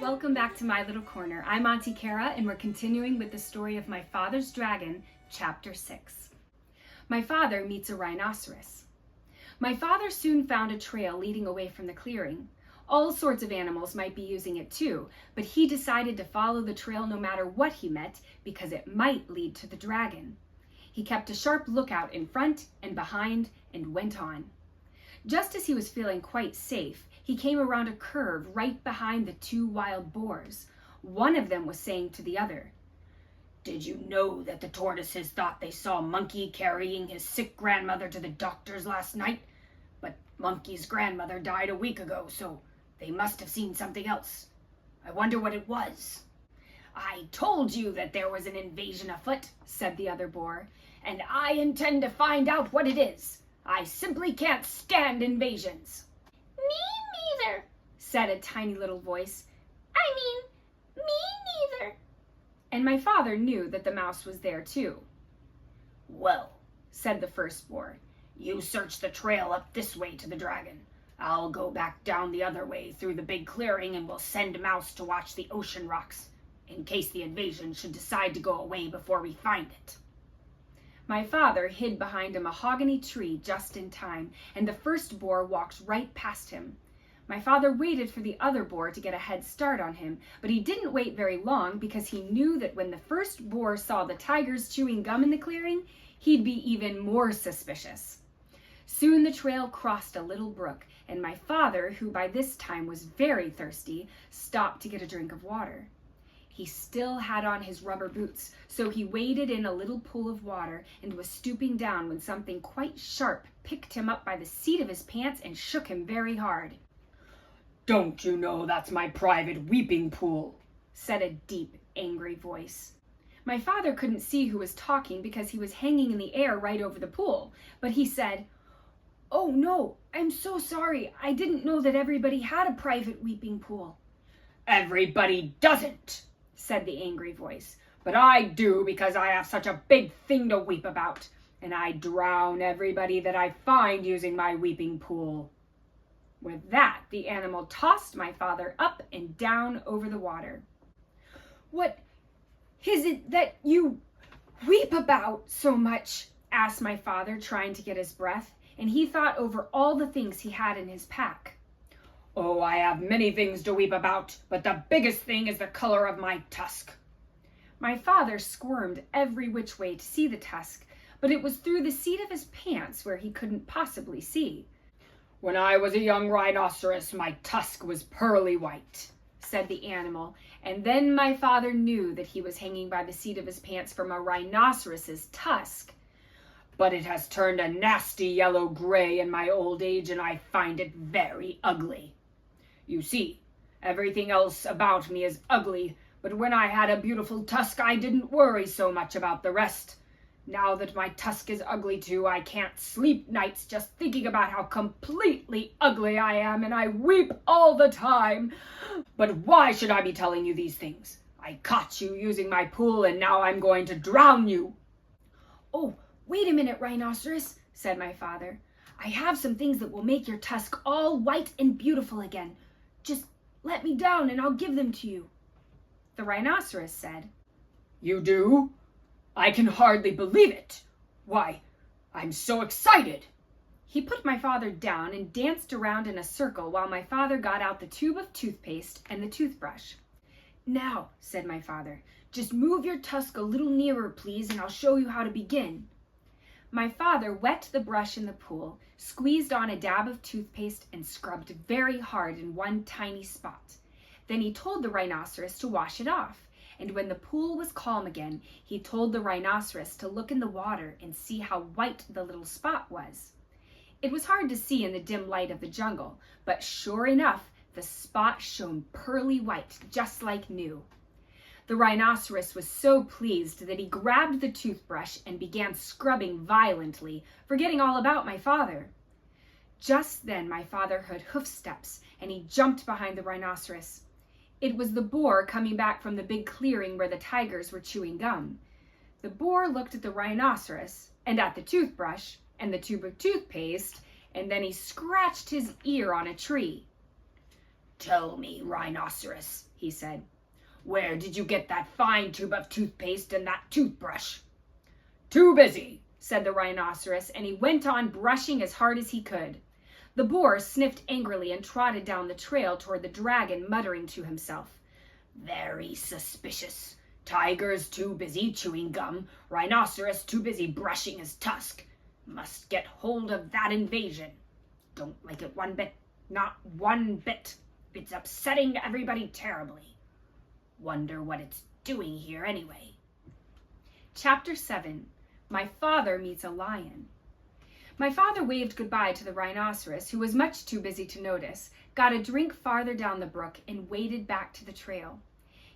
Welcome back to My Little Corner. I'm Auntie Kara, and we're continuing with the story of My Father's Dragon, Chapter 6. My father meets a rhinoceros. My father soon found a trail leading away from the clearing. All sorts of animals might be using it too, but he decided to follow the trail no matter what he met because it might lead to the dragon. He kept a sharp lookout in front and behind and went on. Just as he was feeling quite safe, he came around a curve right behind the two wild boars. One of them was saying to the other, "Did you know that the tortoises thought they saw Monkey carrying his sick grandmother to the doctor's last night? But Monkey's grandmother died a week ago, so they must have seen something else. I wonder what it was." "I told you that there was an invasion afoot," said the other boar, "and I intend to find out what it is. I simply can't stand invasions." "Me neither," said a tiny little voice. Me neither." And my father knew that the mouse was there too. "Well," said the first boar, "you search the trail up this way to the dragon. I'll go back down the other way through the big clearing and we'll send Mouse to watch the ocean rocks, in case the invasion should decide to go away before we find it." My father hid behind a mahogany tree just in time, and the first boar walked right past him. My father waited for the other boar to get a head start on him, but he didn't wait very long because he knew that when the first boar saw the tigers chewing gum in the clearing, he'd be even more suspicious. Soon the trail crossed a little brook, and my father, who by this time was very thirsty, stopped to get a drink of water. He still had on his rubber boots, so he waded in a little pool of water and was stooping down when something quite sharp picked him up by the seat of his pants and shook him very hard. "Don't you know that's my private weeping pool?" said a deep, angry voice. My father couldn't see who was talking because he was hanging in the air right over the pool, but he said, "Oh no, I'm so sorry. I didn't know that everybody had a private weeping pool." "Everybody doesn't," said the angry voice, "but I do because I have such a big thing to weep about, and I drown everybody that I find using my weeping pool." With that, the animal tossed my father up and down over the water. "What is it that you weep about so much?" asked my father, trying to get his breath, and he thought over all the things he had in his pack. "Oh, I have many things to weep about, but the biggest thing is the color of my tusk." My father squirmed every which way to see the tusk, but it was through the seat of his pants where he couldn't possibly see. "When I was a young rhinoceros, my tusk was pearly white," said the animal, and then my father knew that he was hanging by the seat of his pants from a rhinoceros's tusk. "But it has turned a nasty yellow-gray in my old age, and I find it very ugly. You see, everything else about me is ugly, but when I had a beautiful tusk, I didn't worry so much about the rest. Now that my tusk is ugly too, I can't sleep nights just thinking about how completely ugly I am, and I weep all the time. But why should I be telling you these things? I caught you using my pool, and now I'm going to drown you." "Oh, wait a minute, Rhinoceros," said my father. "I have some things that will make your tusk all white and beautiful again. Just let me down and I'll give them to you." The rhinoceros said, "You do? I can hardly believe it. Why, I'm so excited." He put my father down and danced around in a circle while my father got out the tube of toothpaste and the toothbrush. "Now," said my father, "just move your tusk a little nearer, please, and I'll show you how to begin." My father wet the brush in the pool, squeezed on a dab of toothpaste, and scrubbed very hard in one tiny spot. Then he told the rhinoceros to wash it off, and when the pool was calm again, he told the rhinoceros to look in the water and see how white the little spot was. It was hard to see in the dim light of the jungle, but sure enough, the spot shone pearly white, just like new. The rhinoceros was so pleased that he grabbed the toothbrush and began scrubbing violently, forgetting all about my father. Just then my father heard hoofsteps, and he jumped behind the rhinoceros. It was the boar coming back from the big clearing where the tigers were chewing gum. The boar looked at the rhinoceros, and at the toothbrush, and the tube of toothpaste, and then he scratched his ear on a tree. "Tell me, Rhinoceros," he said, "where did you get that fine tube of toothpaste and that toothbrush?" "Too busy," said the Rhinoceros, and he went on brushing as hard as he could. The boar sniffed angrily and trotted down the trail toward the dragon, muttering to himself, "Very suspicious. Tiger's too busy chewing gum, Rhinoceros too busy brushing his tusk. Must get hold of that invasion. Don't like it one bit, not one bit. It's upsetting everybody terribly. Wonder what it's doing here anyway." Chapter 7. My Father Meets a Lion. My father waved goodbye to the rhinoceros, who was much too busy to notice, got a drink farther down the brook, and waded back to the trail.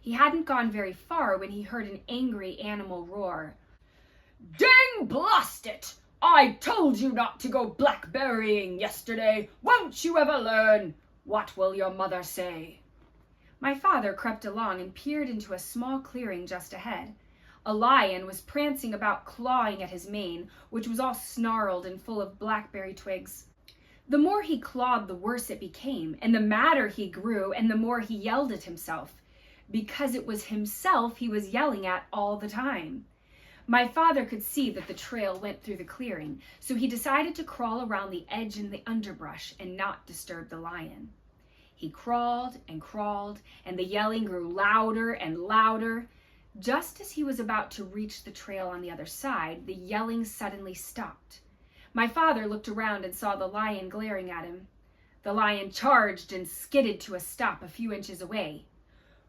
He hadn't gone very far when he heard an angry animal roar. "Dang blast it! I told you not to go blackberrying yesterday. Won't you ever learn? What will your mother say?" My father crept along and peered into a small clearing just ahead. A lion was prancing about, clawing at his mane, which was all snarled and full of blackberry twigs. The more he clawed, the worse it became, and the madder he grew, and the more he yelled at himself, because it was himself he was yelling at all the time. My father could see that the trail went through the clearing, so he decided to crawl around the edge in the underbrush and not disturb the lion. He crawled, and the yelling grew louder and louder. Just as he was about to reach the trail on the other side, the yelling suddenly stopped. My father looked around and saw the lion glaring at him. The lion charged and skidded to a stop a few inches away.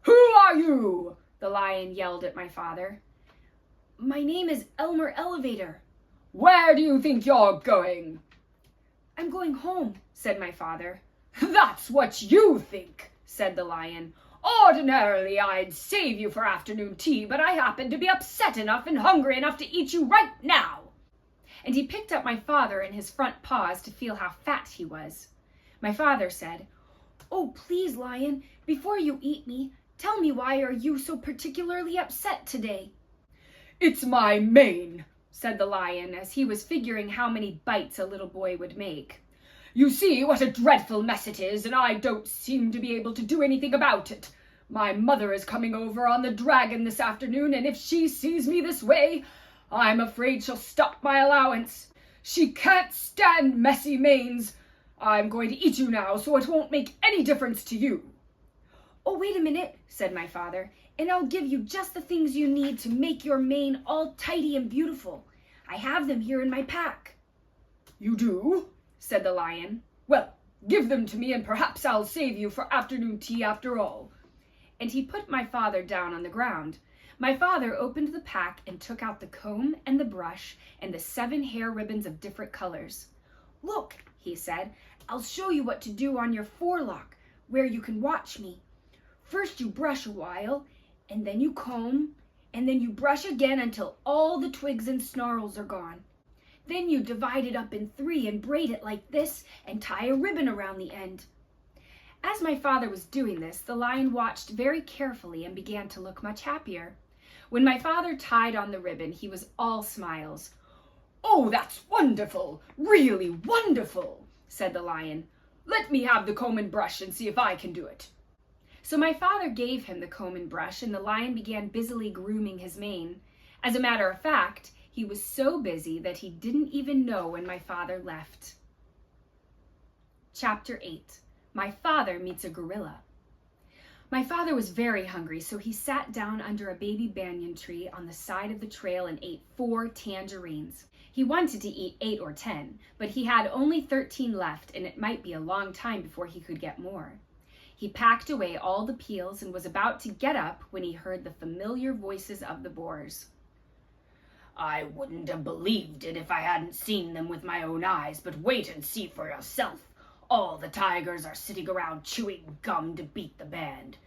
"Who are you?" the lion yelled at my father. "My name is Elmer Elevator." "Where do you think you're going?" "I'm going home," said my father. "That's what you think," said the lion. "Ordinarily, I'd save you for afternoon tea, but I happen to be upset enough and hungry enough to eat you right now." And he picked up my father in his front paws to feel how fat he was. My father said, "Oh, please, lion, before you eat me, tell me, why are you so particularly upset today?" "It's my mane," said the lion, as he was figuring how many bites a little boy would make. "You see what a dreadful mess it is, and I don't seem to be able to do anything about it. My mother is coming over on the dragon this afternoon, and if she sees me this way, I'm afraid she'll stop my allowance. She can't stand messy manes. I'm going to eat you now, so it won't make any difference to you." "Oh, wait a minute," said my father, "and I'll give you just the things you need to make your mane all tidy and beautiful. I have them here in my pack." "You do?" said the lion. "Well, give them to me, and perhaps I'll save you for afternoon tea after all." And he put my father down on the ground. My father opened the pack and took out the comb and the brush and the 7 hair ribbons of different colors. "Look," he said, "I'll show you what to do on your forelock, where you can watch me. First you brush a while, and then you comb, and then you brush again until all the twigs and snarls are gone. Then you divide it up in 3 and braid it like this and tie a ribbon around the end." As my father was doing this, the lion watched very carefully and began to look much happier. When my father tied on the ribbon, he was all smiles. "Oh, that's wonderful, really wonderful," said the lion. "Let me have the comb and brush and see if I can do it." So my father gave him the comb and brush, and the lion began busily grooming his mane. As a matter of fact, he was so busy that he didn't even know when my father left. Chapter 8. My Father Meets a Gorilla. My father was very hungry, so he sat down under a baby banyan tree on the side of the trail and ate 4 tangerines. He wanted to eat 8 or 10, but he had only 13 left, and it might be a long time before he could get more. He packed away all the peels and was about to get up when he heard the familiar voices of the boars. "I wouldn't have believed it if I hadn't seen them with my own eyes, but wait and see for yourself. All the tigers are sitting around chewing gum to beat the band.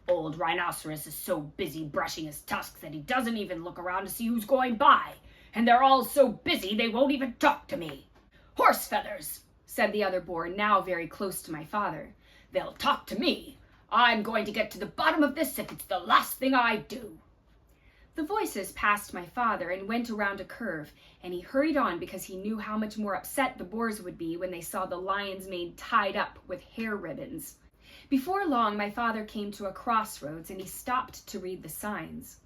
Old Rhinoceros is so busy brushing his tusks that he doesn't even look around to see who's going by, and they're all so busy they won't even talk to me. Horse feathers," said the other boar, now very close to my father. "They'll talk to me. I'm going to get to the bottom of this if it's the last thing I do." The voices passed my father and went around a curve, and he hurried on because he knew how much more upset the boars would be when they saw the lion's mane tied up with hair ribbons. Before long, my father came to a crossroads and he stopped to read the signs.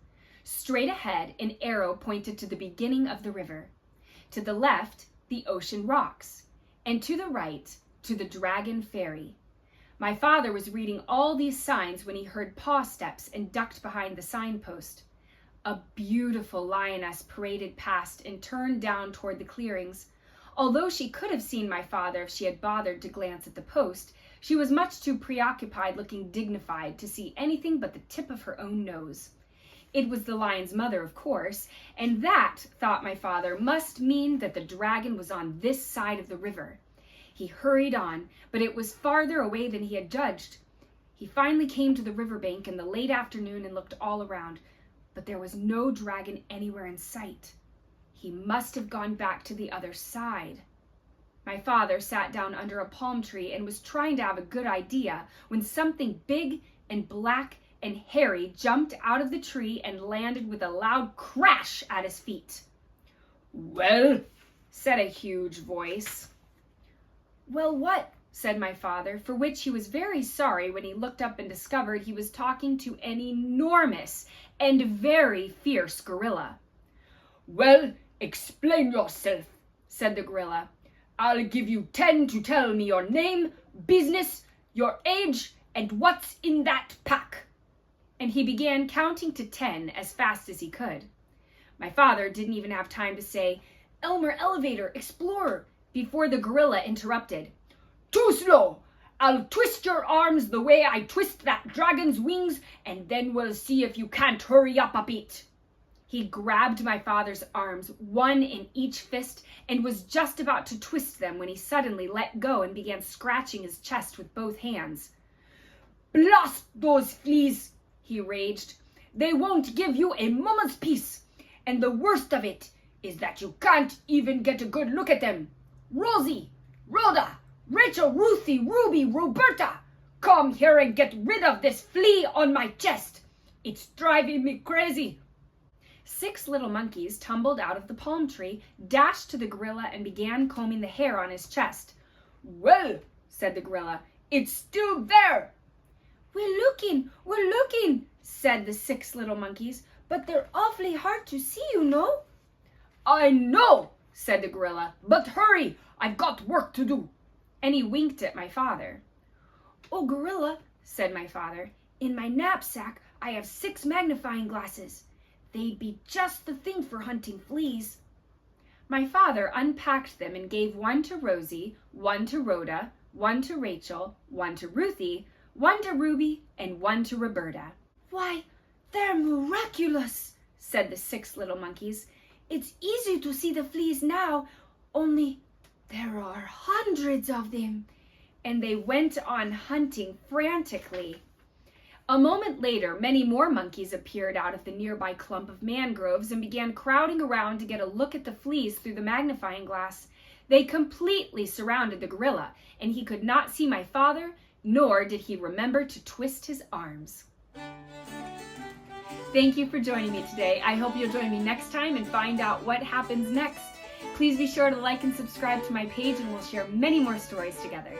Straight ahead, an arrow pointed to the beginning of the river. To the left, the ocean rocks, and to the right, to the Dragon Ferry. My father was reading all these signs when he heard paw steps and ducked behind the signpost. A beautiful lioness paraded past and turned down toward the clearings. Although she could have seen my father if she had bothered to glance at the post, she was much too preoccupied looking dignified to see anything but the tip of her own nose. It was the lion's mother, of course, and that, thought my father, must mean that the dragon was on this side of the river. He hurried on, but it was farther away than he had judged. He finally came to the riverbank in the late afternoon and looked all around, but there was no dragon anywhere in sight. He must have gone back to the other side. My father sat down under a palm tree and was trying to have a good idea when something big and black and hairy jumped out of the tree and landed with a loud crash at his feet. "Well?" said a huge voice. "Well, what?" said my father, for which he was very sorry when he looked up and discovered he was talking to an enormous and very fierce gorilla. "Well, explain yourself," said the gorilla. "I'll give you 10 to tell me your name, business, your age, and what's in that pack." And he began counting to 10 as fast as he could. My father didn't even have time to say, "Elmer Elevator, Explorer," before the gorilla interrupted. "Too slow! I'll twist your arms the way I twist that dragon's wings, and then we'll see if you can't hurry up a bit." He grabbed my father's arms, one in each fist, and was just about to twist them when he suddenly let go and began scratching his chest with both hands. "Blast those fleas!" he raged. "They won't give you a moment's peace, and the worst of it is that you can't even get a good look at them. Rosie, Rhoda, Rachel, Ruthie, Ruby, Roberta, come here and get rid of this flea on my chest. It's driving me crazy." 6 little monkeys tumbled out of the palm tree, dashed to the gorilla, and began combing the hair on his chest. "Well," said the gorilla, "it's still there." We're looking, said the 6 little monkeys, but they're awfully hard to see, you know. "I know," said the gorilla, "but hurry, I've got work to do." And he winked at my father. "Oh, gorilla," said my father, "in my knapsack I have 6 magnifying glasses. They'd be just the thing for hunting fleas." My father unpacked them and gave one to Rosie, one to Rhoda, one to Rachel, one to Ruthie, one to Ruby, and one to Roberta. "Why, they're miraculous," said the 6 little monkeys. "It's easy to see the fleas now, only there are hundreds of them." And they went on hunting frantically. A moment later, many more monkeys appeared out of the nearby clump of mangroves and began crowding around to get a look at the fleas through the magnifying glass. They completely surrounded the gorilla, and he could not see my father, nor did he remember to twist his arms. Thank you for joining me today. I hope you'll join me next time and find out what happens next. Please be sure to like and subscribe to my page, and we'll share many more stories together.